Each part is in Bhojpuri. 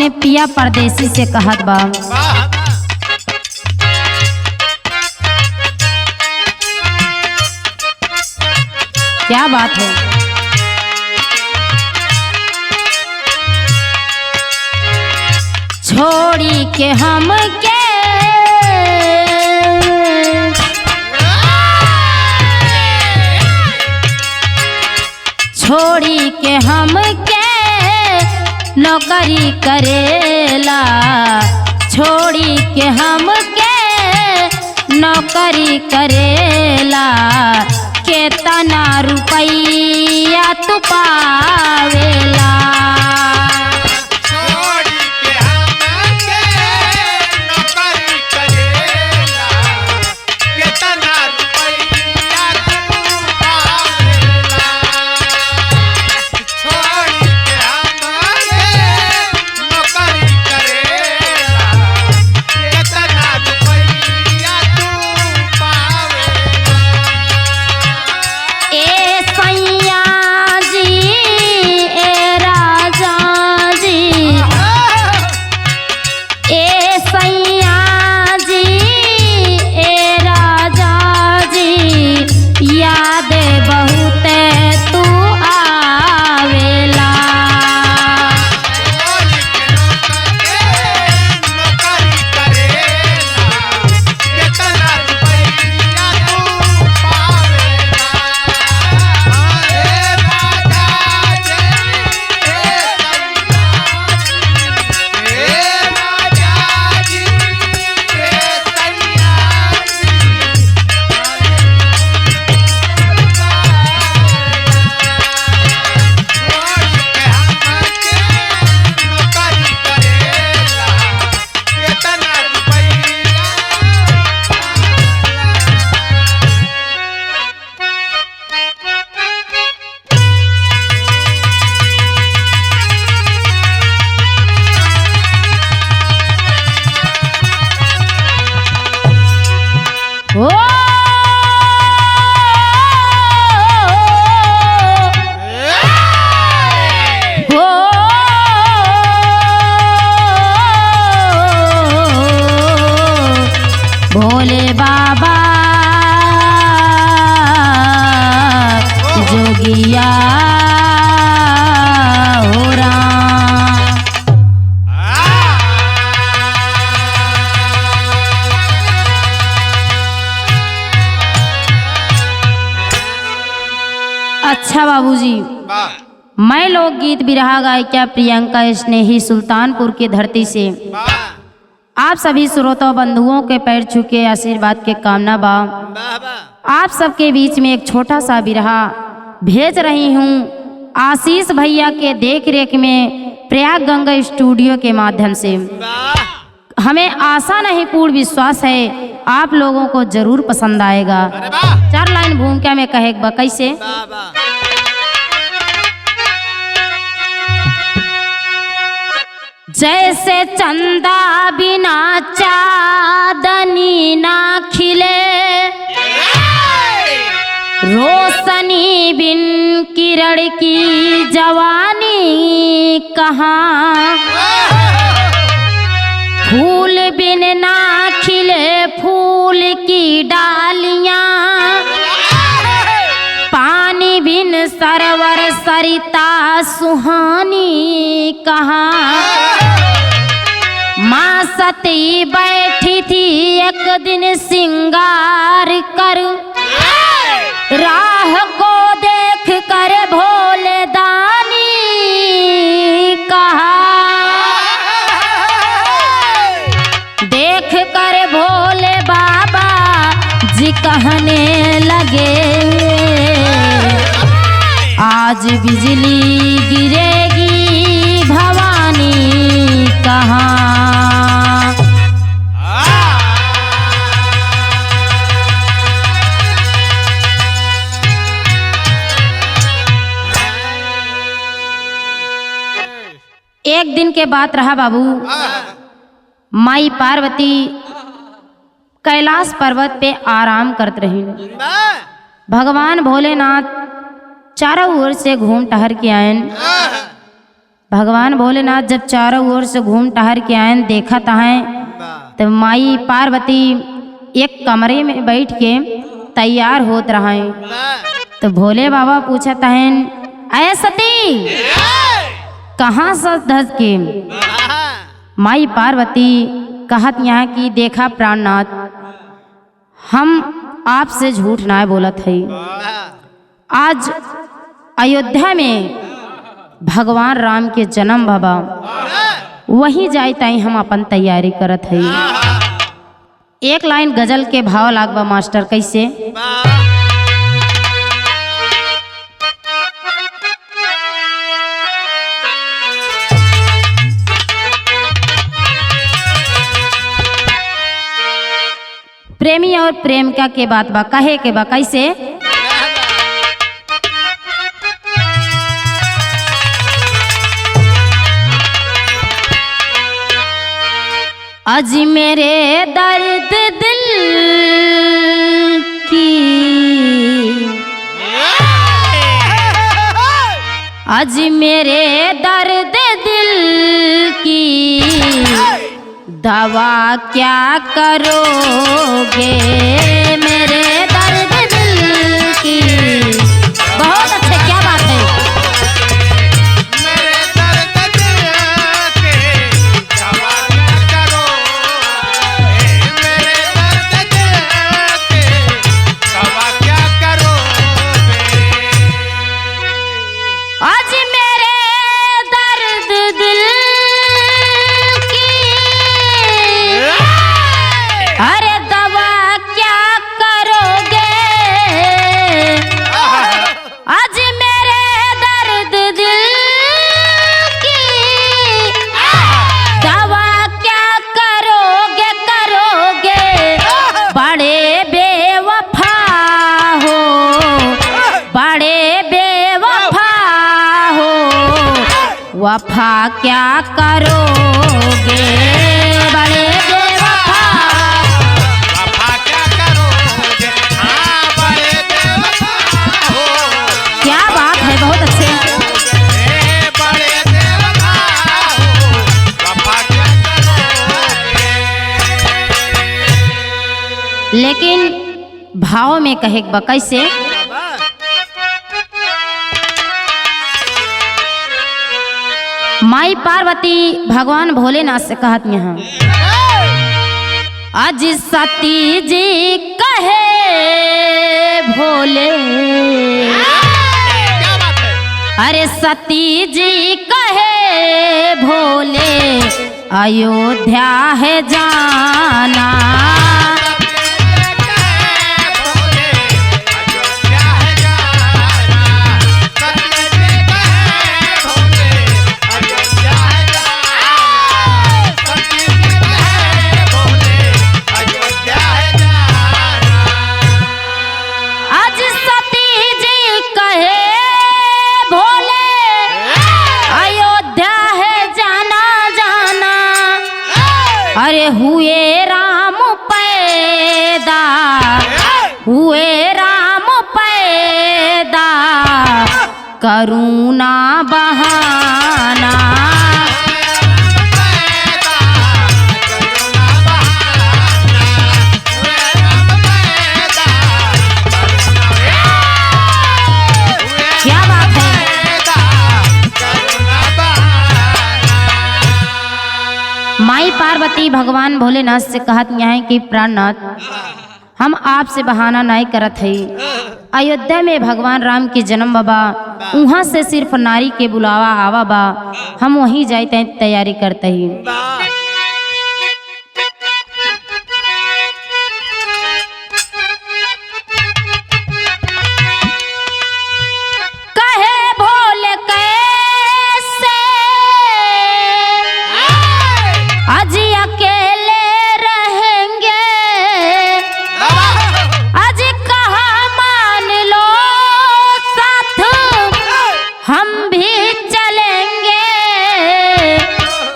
अपने पिया परदेसी से कहत बा। क्या बात है। छोड़ी के हम के छोड़ी के हम के नौकरी करेला, छोड़ी के हम के नौकरी करेला, केतना रुपैया तू पावेला। भोले बाबा जोगिया हो राम। अच्छा बाबूजी, मैं लोकगीत बिरहा गायिका प्रियंका स्नेही सुल्तानपुर की धरती से आप सभी श्रोता बंधुओं के पैर छूके आशीर्वाद के कामना बा। आप सबके बीच में एक छोटा सा बिरहा भेज रही हूँ आशीष भैया के देख रेख में प्रयाग गंगा स्टूडियो के माध्यम से। हमें आशा नहीं पूर्ण विश्वास है आप लोगों को जरूर पसंद आएगा। 4 लाइन भूमिका में कहे कैसे। जैसे चंदा बिना चांदनी ना खिले, रोशनी बिन किरण की जवानी कहाँ, फूल बिन ना खिले फूल की डालियाँ, पानी बिन सरवर सरिता सुहानी कहाँ। माँ सती बैठी थी एक दिन सिंगार कर, राह को देख कर भोले दानी कहा, देख कर भोले बाबा जी कहने लगे, आज बिजली गिरेगी भवानी कहाँ। एक दिन के बात रहा बाबू, माई पार्वती कैलाश पर्वत पे आराम करते रही। भगवान भोलेनाथ चारों ओर से घूम टहर के आयन। भगवान भोलेनाथ जब चारों ओर से घूम टहर के आयन देखा तहाँ तो माई पार्वती एक कमरे में बैठ के तैयार होत रहे। तो भोले बाबा पूछा तहन अय सती कहाँ से धस के? माई पार्वती कहत यहाँ की देखा प्राणनाथ हम आपसे झूठ ना बोलत है। आज अयोध्या में भगवान राम के जन्म बाबा वहीं जाए ताई हम अपन तैयारी करत है। एक लाइन गजल के भाव लागबा मास्टर कैसे? प्रेमी और प्रेमिका के बात बा कहे के बा कैसे? आज मेरे दर्द दिल की आज मेरे दर्द दिल की दवा क्या करोगे? मेरे दर्द दिल की बहुत अच्छे, क्या बात है। मेरे दर्द दिल के दवा क्या करोगे? मेरे दर्द दिल के दवा क्या करोगे? आज मेरे दर्द दिल अरे दवा क्या करोगे? आज मेरे दर्द दिल की दवा क्या करोगे? करोगे बड़े बेवफा हो, बड़े बेवफा हो, वफा क्या करोगे? बड़े लेकिन भाव में कहे बा कैसे? माई पार्वती भगवान भोलेनाथ से कहत यहाँ आज सती जी कहे भोले, अरे सती जी कहे भोले अयोध्या है जाना। अरे हुए राम पैदा, हुए राम पैदा करुणा बहाना। क्या बात है। माई पार्वती भगवान भोलेनाथ से कहत यहाँ कि प्राणनाथ हम आपसे बहाना नहीं करत है। अयोध्या में भगवान राम के जन्म बाबा वहाँ से सिर्फ नारी के बुलावा आवा बा, हम वहीं जाते तैयारी करते ही।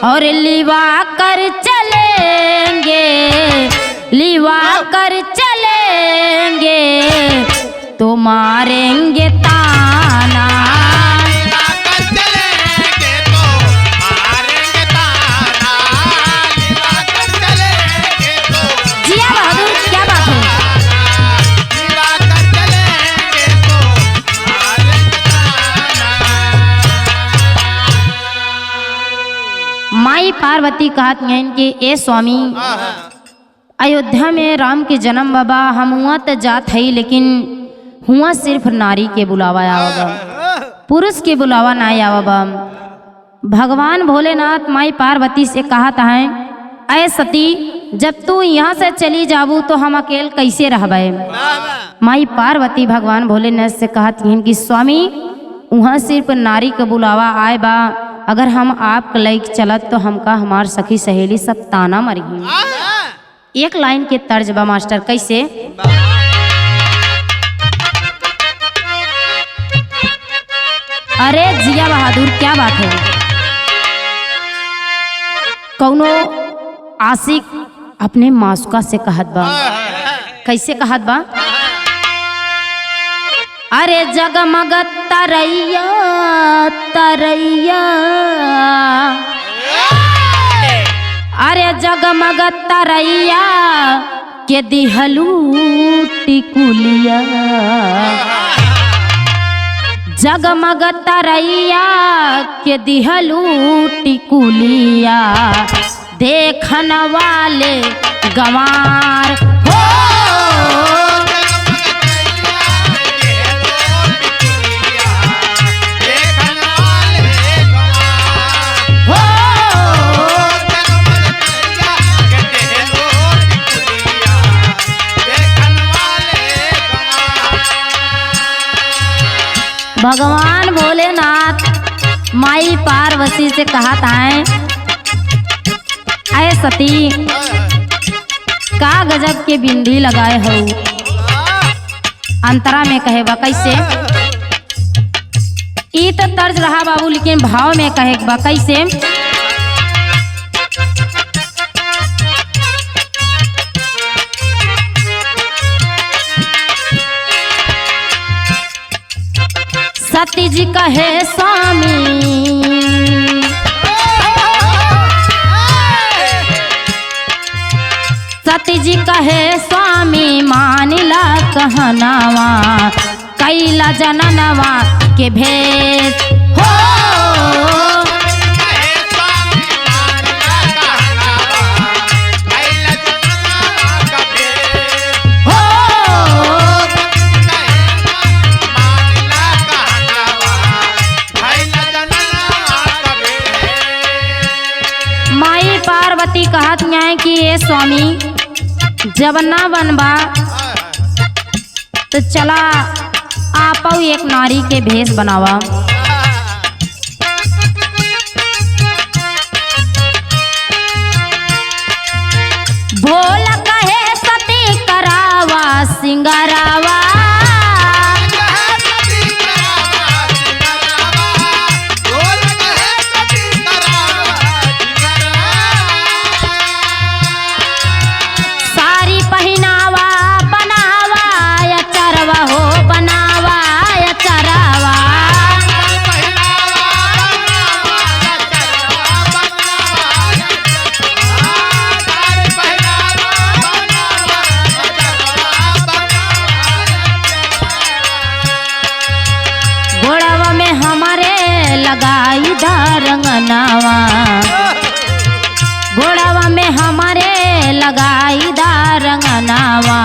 और लिवा कर चलेंगे, लिवा कर चलेंगे तो मारेंगे ताना। चलेंगे तो पार्वती कहत हैं कि ए स्वामी, अयोध्या में राम के जन्म बाबा, हम हुआ तो जात है लेकिन हुआ सिर्फ नारी के बुलावा आवा, पुरुष के बुलावा ना आवा। भगवान भोलेनाथ माई पार्वती से कहत हैं, ऐ सती, जब तू यहाँ से चली जाबू तो हम अकेले कैसे रहबे। माई पार्वती भगवान भोलेनाथ से कहत हैं कि स्वामी, वहाँ सिर्फ नारी के बुलावा आए बा, अगर हम आप लाइक चलत तो हमका हमार सखी सहेली सब ताना मरही। एक लाइन के तर्ज बा मास्टर, कैसे? अरे जिया बहादुर, क्या बात है। कौनो आशिक अपने मासूका से कहत बा, कैसे कहत बा? अरे जगमग तरैया तरैया, अरे जगमग तरैया के दिहलू टिकुलिया, जगमग तरैया के दिहलू टिकुलिया, देखन वाले गंवार हो। भगवान भोलेनाथ माई पार्वती से कहत हैं, ऐ सती, का गजब के बिंदी लगाए हो। अंतरा में कहे बा, कैसे? ई तो तर्ज रहा बाबू, लेकिन भाव में कहे बा, कैसे? सती जी कहे स्वामी, सती जी कहे स्वामी, मानिला कहनावा, कैला जननवा के भेद हो। पार्वती कहत हैं कि ये स्वामी, जब ना बनबा तो चला आप एक नारी के भेष बनावा। भोल कहे सती करावा सिंगारावा, लगाई दारंगनावा, घोड़ावा में हमारे लगाई दारंगनावा,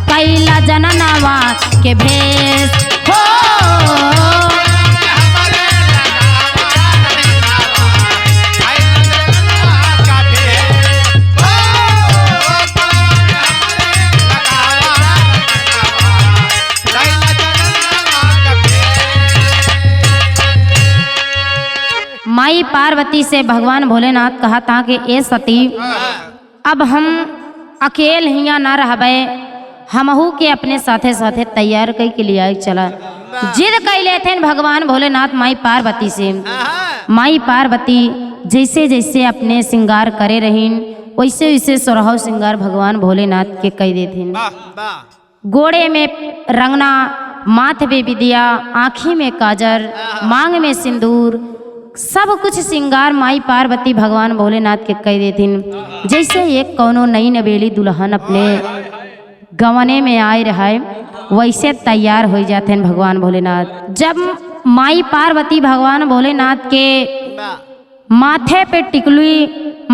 कैला जननावा के भेष हो। माई पार्वती से भगवान भोलेनाथ कहा था कि ए सती, अब हम अकेले हियाँ ना रहबे, हमहू के अपने साथे साथे तैयार कई के लिए चला। जिद कैले थे भगवान भोलेनाथ माई पार्वती से। माई पार्वती जैसे जैसे अपने श्रृंगार करे रहीन, वैसे वैसे सोरहु श्रृंगार भगवान भोलेनाथ के कह देथिन। गोड़े में रंगना, माथे पे विदिया, आँखी में काजर, मांग में सिंदूर, सब कुछ श्रृंगार माई पार्वती भगवान भोलेनाथ के कह देथिन। जैसे एक कौनो नई नवेली दुल्हन अपने गवने में आए रहे, वैसे तैयार हो जाते हैं भगवान भोलेनाथ। जब माई पार्वती भगवान भोलेनाथ के माथे पे टिकुली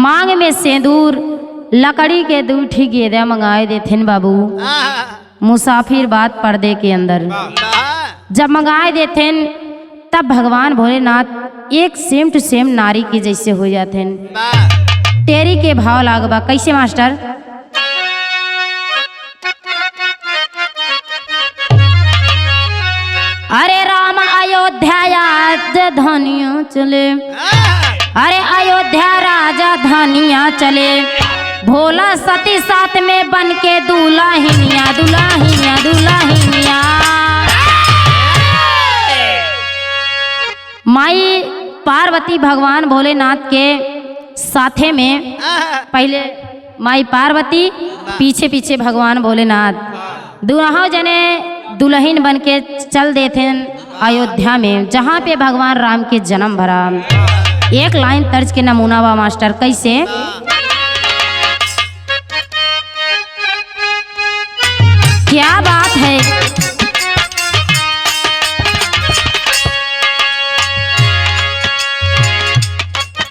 मांग में सिंदूर लकड़ी के 2 ठी गेदा मंगाए देथिन बाबू। मुसाफिर बात पर्दे के अंदर जब मंगाए देथिन तब भगवान भोलेनाथ एक सेम टू सेम नारी के जैसे हो जाते। तेरी के भाव लागबा कैसे मास्टर? अरे राम अयोध्या राजधानिया चले, अरे अयोध्या राजधानिया चले, भोला सती साथ में बन के दुल्हनिया दुल्हनिया दुल्हनिया। माई पार्वती भगवान भोलेनाथ के साथे में, पहले माई पार्वती पीछे पीछे भगवान भोलेनाथ दोनों जने दुल्हन बन के चल देते अयोध्या में, जहाँ पे भगवान राम के जन्म भरा। एक लाइन तर्ज के नमूना बा मास्टर कैसे? क्या बात है।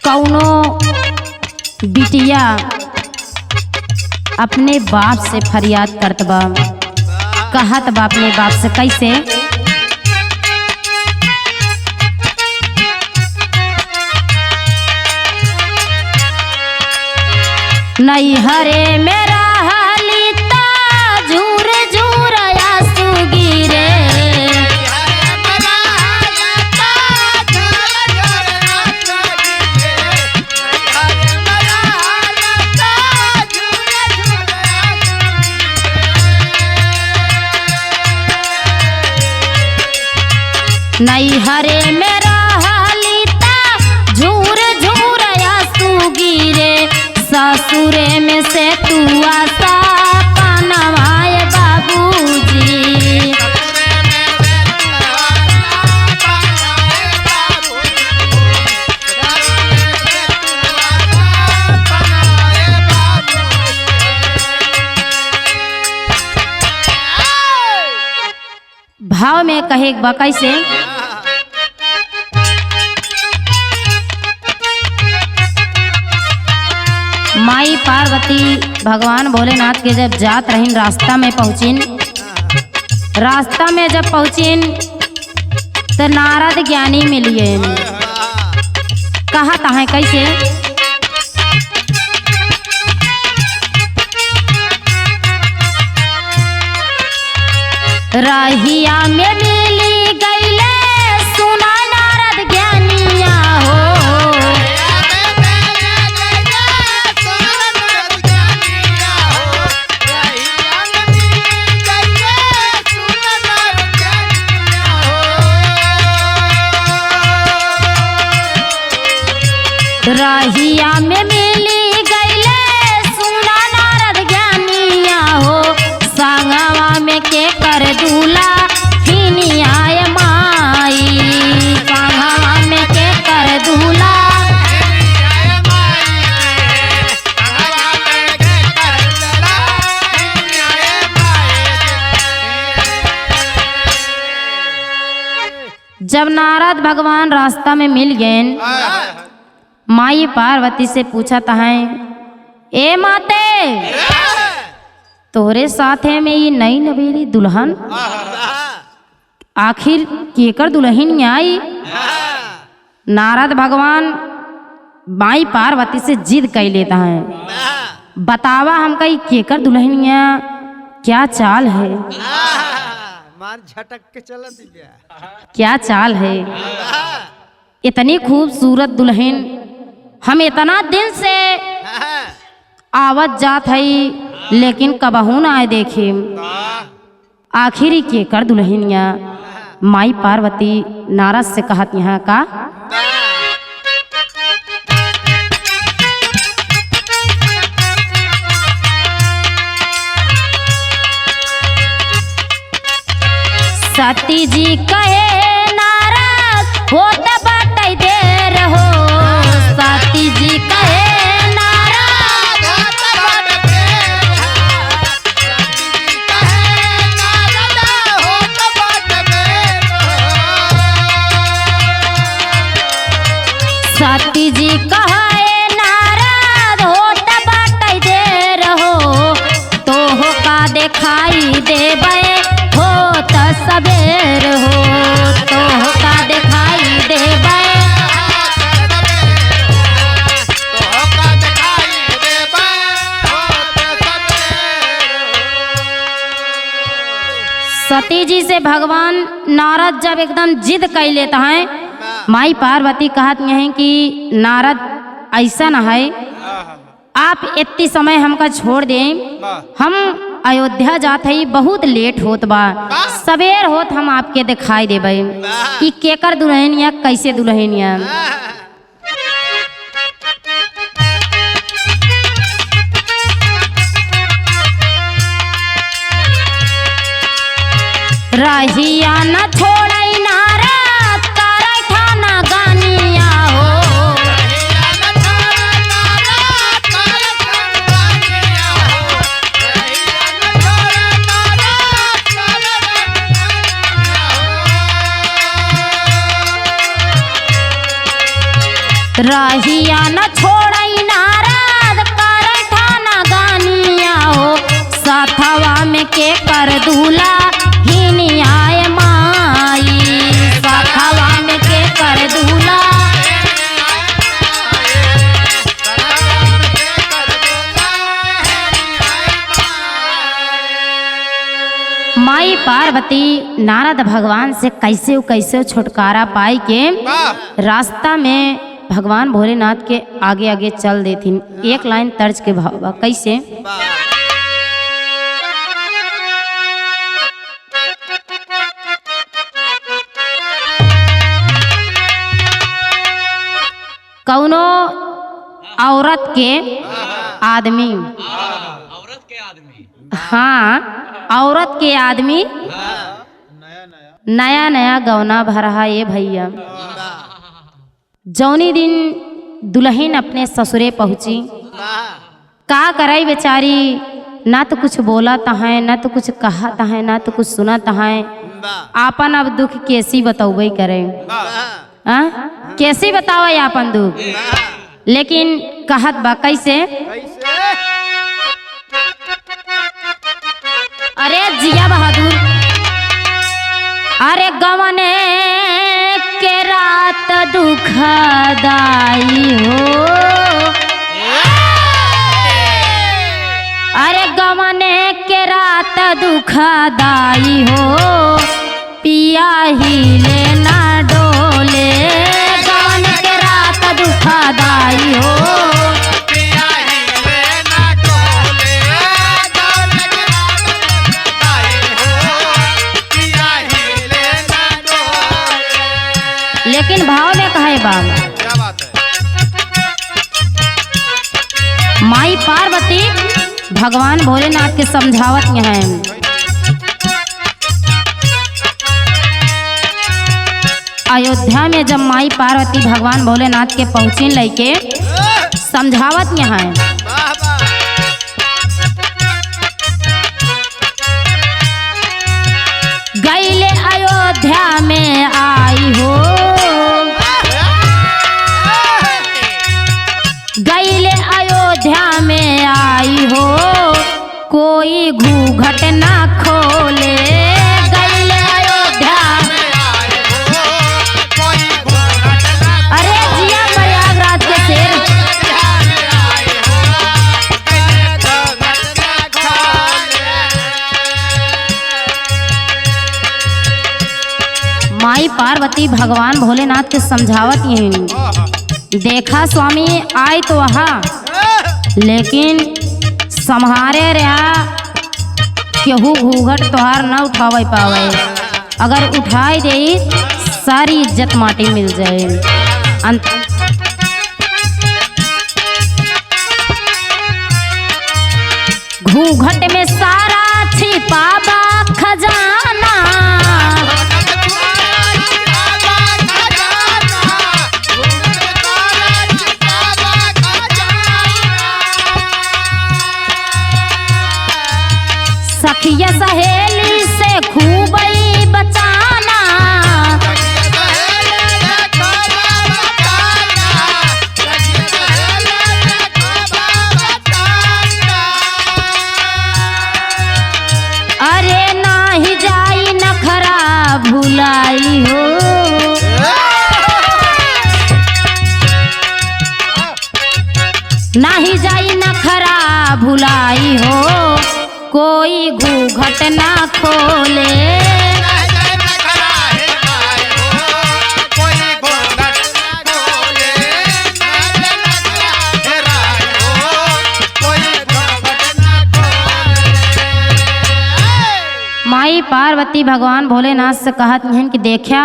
कौनो बिटिया अपने बाप से फरियाद करत बा, कहत बा अपने बाप से कैसे? नहीं हरे मेरा हलीता झूर झूर आंसू गिरे, नहीं हरे मेरा हलीता झूर झूर आंसू गिरे, ससुरे में से तू आसा पनवाए बाबूजी। भाव में कहे बा कैसे? माई पार्वती भगवान भोलेनाथ के जब जात रहीन, रास्ता में पहुँचिन, रास्ता में जब पहुँचिन तो नारद ज्ञानी मिलिए। कहा है कैसे? रहिया में मिली गईले सुना नारद ज्ञानिया हो, रहिया में मिली गईले सुना नारद ज्ञानिया हो, संगवा में के कर दूला हिनिया माई, संगवा में के कर दूला। जब नारद भगवान रास्ता में मिल गए, माई पार्वती से पूछा है, ए माते तोहरे साथ है में ये नई नवेली दुल्हन आखिर केकर दुल्हन आई? नारद भगवान माई पार्वती से जिद कर लेता है, बतावा हमका ये केकर दुल्हनिया क्या चाल है? मार झटक के चला दिया, क्या चाल है? इतनी खूबसूरत दुल्हन हम इतना दिन से आवत जात है लेकिन कबहू ना आए देखे, आखिर के कर दुल्हनिया? माई पार्वती नारद से कहत यहाँ का? सती जी कहे नारद होत बाटै देर हो, सती जी कहे नारद होत बाटै देर हो, सती जी कहे नारद दिखाई देबे हो त सबेर हो, तोहका दिखाई देबे। सती जी से भगवान नारद जब एकदम जिद कर लेता है, माई पार्वती कहत हैं कि नारद ऐसा न है, आप इतनी समय हमका छोड़ दें, हम अयोध्या जात है, बहुत लेट होत बा, सवेर होत हम आपके दिखाई देबे कि केकर दुल्हन या कैसे दुल्हन या। रहिया न छोड़ई नारद करई ठाना गानिया हो, रहिया न छोड़ई नारद करई ठाना गानिया हो, साथवा में के कर दूला आए माई, साथवा में के कर दूला। माई पार्वती नारद भगवान से कैसे छुटकारा पाई के रास्ता में भगवान भोलेनाथ के आगे आगे चल देती। एक लाइन तर्ज के भाव कैसे, कौनो औरत के आदमी, हाँ औरत के आदमी नया नया गौना भरा ये भैया, जौनी दिन दुल्हन अपने ससुरे पहुंची, का करई बेचारी, ना तो कुछ बोला है, ना तो कुछ कहा है, ना तो कुछ सुना है, आपन अब दुख कैसी बतौबे करे, कैसे बताओ आपन दुख, लेकिन कहत बा कैसे, अरे जिया बहादुर, अरे गवने के रात दुखदाई हो, अरे गवने के रात दुखदाई हो, पिया ही लेना डोले, गवन के रात दुखदाई हो, पिया ही लेना डोले, गवन के रात दुखदाई हो, पिया ही लेना डोले। लेकिन भाव में कहे बाबा, क्या बात है, माई पार्वती भगवान भोलेनाथ के समझावत हैं, अयोध्या में जब माई पार्वती भगवान भोलेनाथ के पहुँचिन लैके समझावत यहाँ, गईले अयोध्या में आई हो, गईले अयोध्या में आई हो, कोई घूंघट ना खोले, गईले अयोध्या में आई हो, कोई घूंघट ना, अरे जिया प्रयागराज के शेर, माई पार्वती भगवान भोलेनाथ के समझावत हैं, देखा स्वामी आए तो वहाँ, लेकिन सम्हारे रहा केहू घूंघट तोहार न उठावे पावे, अगर उठाई दे सारी इज्जत माटी मिल जाए। घूंघट में सारा छिपावा खजाना, सखिया सहेली से खूब बचाना, भुलाई हो। नाही जाई नखरा भुलाई हो, कोई घूंघट ना खोले। माई पार्वती भगवान भोलेनाथ से कहत हैं कि देखा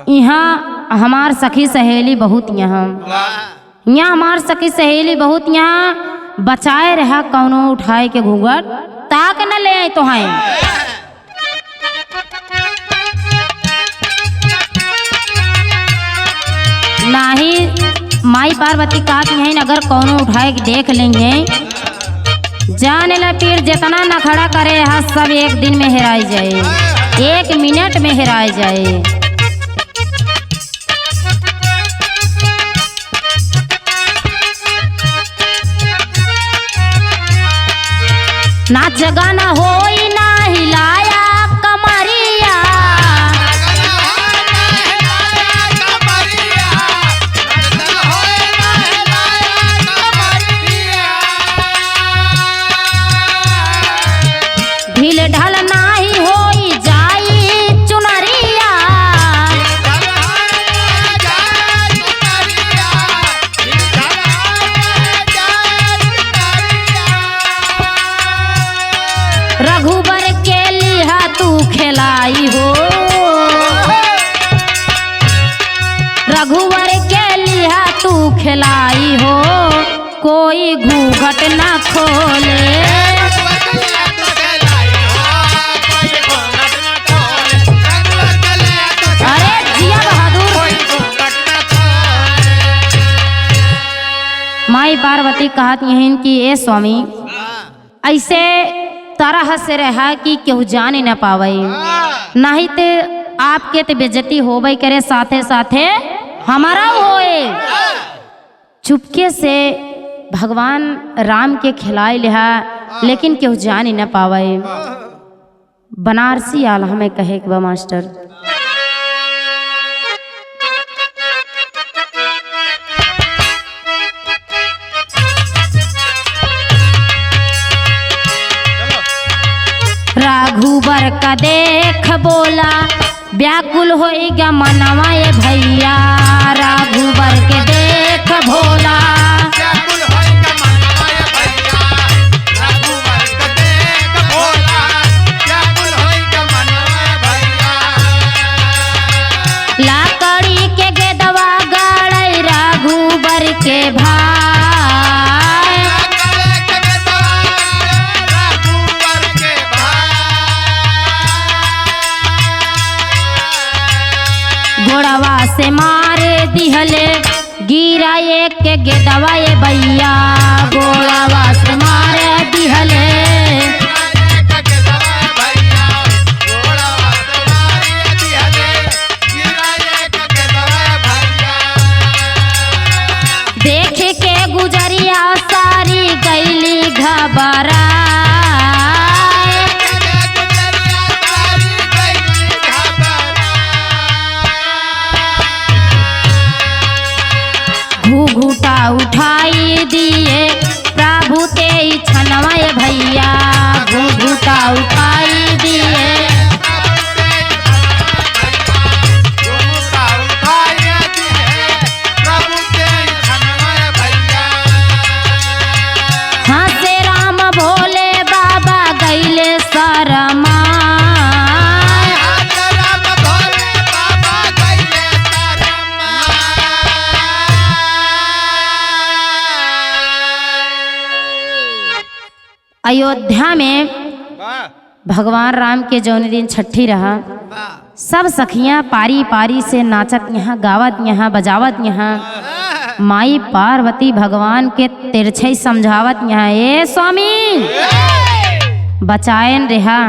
यहाँ हमार सखी सहेली बहुत यहाँ हमार सखी सहेली बहुत यहाँ बचाए रहा कौनो उठाए के घूंघट ताक न ले आई तो हैं। नाही माई पार्वती कहत हैं अगर कौनो उठाए के देख लेंगे जाने ला पीर जितना न खड़ा करे है सब एक दिन में हेराई जाए, एक मिनट में हेराई जाए। ना जगह ना होई ना हिलाया कमरिया, ढील ढल नाही होई जाई चुनरिया। रघुबर के लिहा तू खिलाई हो, रघुवर के लिहा तू खिलाई हो, कोई घूंघट ना खोले। माई पार्वती कहत यहीं कि ए स्वामी ऐसे तरह से रहा कि केहू जान न पावे, नहीं तो आपके तो बेइज्जती होबे करे साथे साथे हमारा होए। चुपके से भगवान राम के खिलाए लिहा लेकिन केहू जान न पावे। बनारसी आल हमें कहे कि बा मास्टर रघुबर का देख बोला व्याकुल होएगा मनवा ये भैया। रघुबर के देख भोला व्याकुल होएगा मनवा ये भैया, रघुबर के देख भोला व्याकुल होएगा मनवा ये भैया। लाकड़ी के गेदवा गाड़ै रघुबर के भाई, घोड़वा से मार दिहले गिरा एक के गेदवा ये भैया। घोड़वा से मार दिहले देख के गुजरिया सारी गैली घबरा। घूंघटा उठाई दिए प्रभु ते छनवा ये भैया। घूंघटा उठाई दिए हाँ से राम भोले बाबा गैले शरमा। अयोध्या में भगवान राम के जौन दिन छठी रहा सब सखियां पारी पारी से नाचत यहाँ गावत यहाँ बजावत यहाँ माई पार्वती भगवान के तिरछई समझावत यहाँ ए स्वामी बचाएन रहा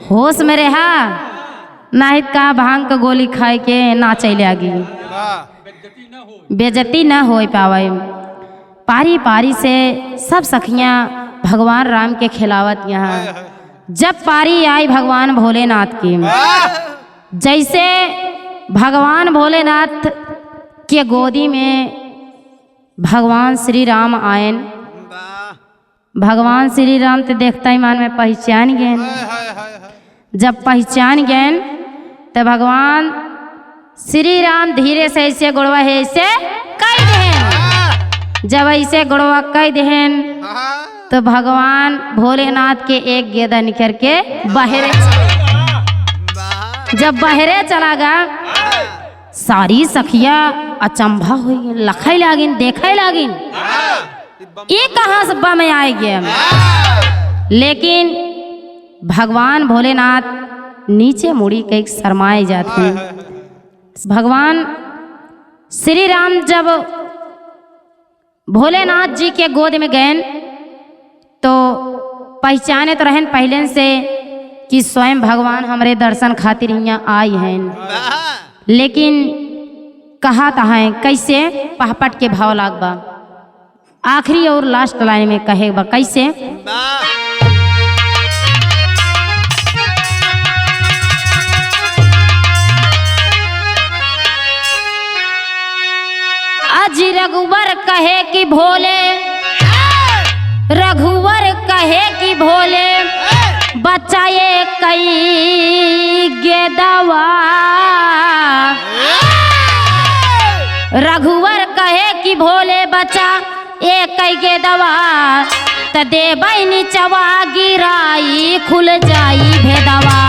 होश में रहा नहीं का भांग का गोली खाए के ना चले आगी बेइज्जती न हो पावे। पारी पारी से सब सखियां भगवान राम के खिलावत यहाँ जब पारी आई भगवान भोलेनाथ की, जैसे भगवान भोलेनाथ के गोदी में भगवान श्री राम आयन, भगवान श्री राम तो देखता ही मान में पहचान गए। जब पहचान गए तो भगवान श्री राम धीरे से ऐसे गुड़वा है ऐसे कह दें। जब ऐसे गुड़वा कह दें तो भगवान भोलेनाथ के एक गेदा निकल के बहरे, जब बहरे चला गया सारी सखिया अचंभा हो गई, लखई लागिन देखे लागिन ये कहाँ से बम आए गया। लेकिन भगवान भोलेनाथ नीचे मुड़ी के शरमाए जाते हैं। भगवान श्री राम जब भोलेनाथ जी के गोद में गए तो पहचाने तो रहन पहले से कि स्वयं भगवान हमारे दर्शन खातिर यहाँ आई हैं। लेकिन कहा है कैसे पहपट के भाव लागबा, आखिरी और लास्ट लाइन में कहेगा कैसे। आज रघुवर कहे कि भोले, रघुवर कहे कि भोले बचाए कई गेदवा। रघुवर कहे कि भोले बचा एक कई गेदवा, त देवई नीचवा गिराई खुल जाई भेदवा।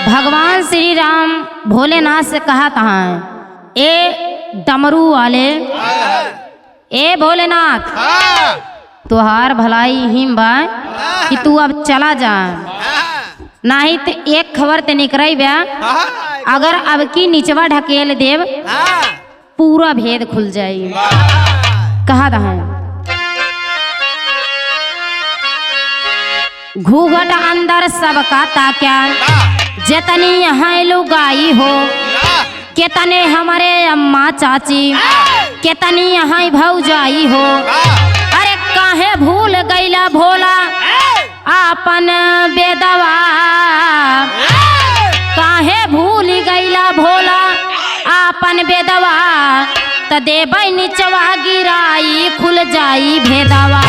भगवान श्री राम भोलेनाथ से कहा था, ए डमरू वाले, ए भोलेनाथ तुहार भलाई हिम बा कि तू अब चला जा, नहीं तो एक खबर ते निकल बा, अगर अब की निचवा ढकेल देव पूरा भेद खुल जाई। कहा था घूघट अंदर सबका ताक्या, जतनी यहाँ लुगाई हो, केतने हमारे अम्मा चाची, केतनी यहाँ भौजाई हो। अरे काहे भूल गईला भोला आपन बेदवा, काहे भूल गईला भोला आपन बेदवा, त देवई नीचवा गिराई खुल जाई भेदवा।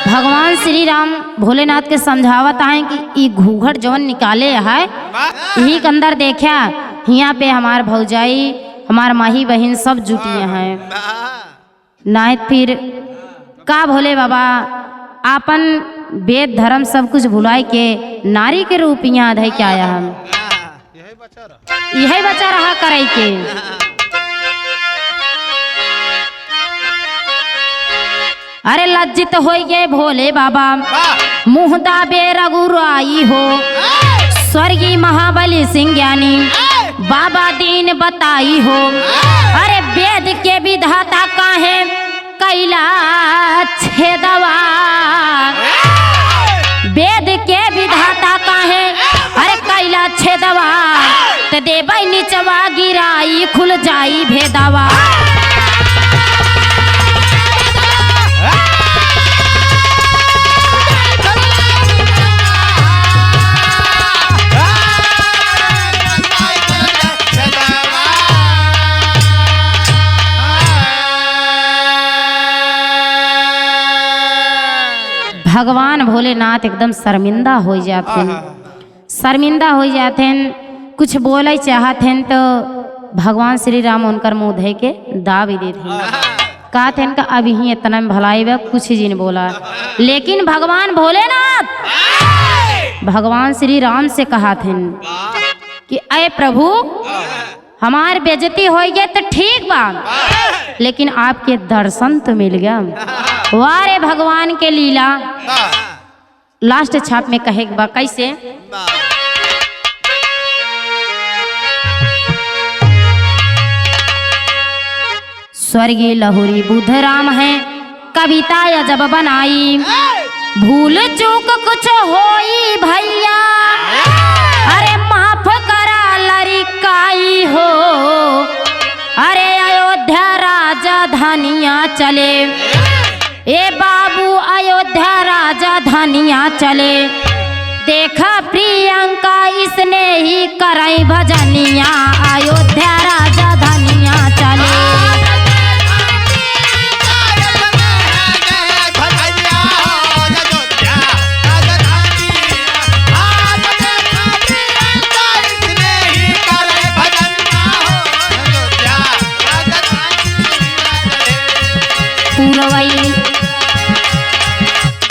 भगवान श्री राम भोलेनाथ के समझावत है कि ई घूघट जौन निकाले है यही के अंदर देखा, यहाँ पे हमार भौजाई हमार माही बहन सब जुटिए हैं, नहीं फिर का भोले बाबा आपन वेद धर्म सब कुछ भुलाए के नारी के रूप यहाँ धै के आया हम, यही बचा रहा करे के। अरे लज्जित हो गए भोले बाबा मुँह दाबे रघुराई हो, स्वर्गीय महाबली सिंह ज्ञानी बाबा दीन बताई हो। अरे वेद के विधाता काहे कैला छेदवा, वेद के विधाता काहे अरे कैला छेदवा, ते देवई नीचवा गिराई खुल जाई भेदवा। भगवान भोलेनाथ एकदम शर्मिंदा हो जाते हैं, शर्मिंदा हो जाते हैं, कुछ बोले चाहते हैं तो भगवान श्री राम उनकर मुँह धे के दाब ही देते हैं। कहते हैं कि अभी ही इतना में भलाई बा, कुछ ही जिन बोला। लेकिन भगवान भोलेनाथ भगवान श्री राम से कहा थे कि अय प्रभु हमार बेइज्जती हो गई तो ठीक बा, लेकिन आपके दर्शन तो मिल गया। वाह रे भगवान के लीला। लास्ट छाप में कहे बा कैसे, स्वर्गीय लहुरी बुद्धराम है कविता अजब बनाई, भूल चूक कुछ होई भैया, अरे माफ करा लड़काई हो, अरे अयोध्या राजा धनिया चले, ए बाबू अयोध्या राजा धनिया चले, देखा प्रियंका इसने ही कराई भजनिया, अयोध्या राजा धनिया चले। पूरवई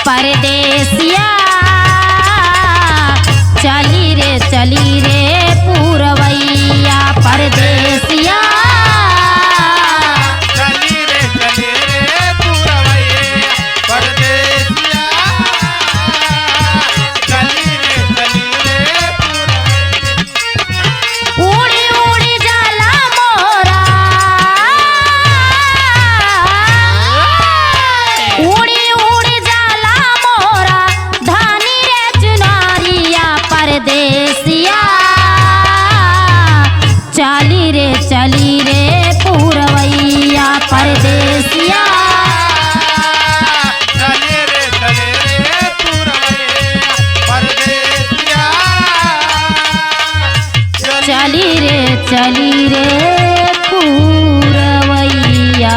परदेसिया चली रे पूरवैया परदेसिया, चली रे पूरवैया परदेसिया, चली रे उड़ी उड़ी जाला मोरा, उड़ी उड़ी जाला मोरा, धानी रे चुनारिया परदेसिया, चली रे पूरवैया परदेसिया, चली रे पूरवैया परदेसिया, चली रे पूरवैया।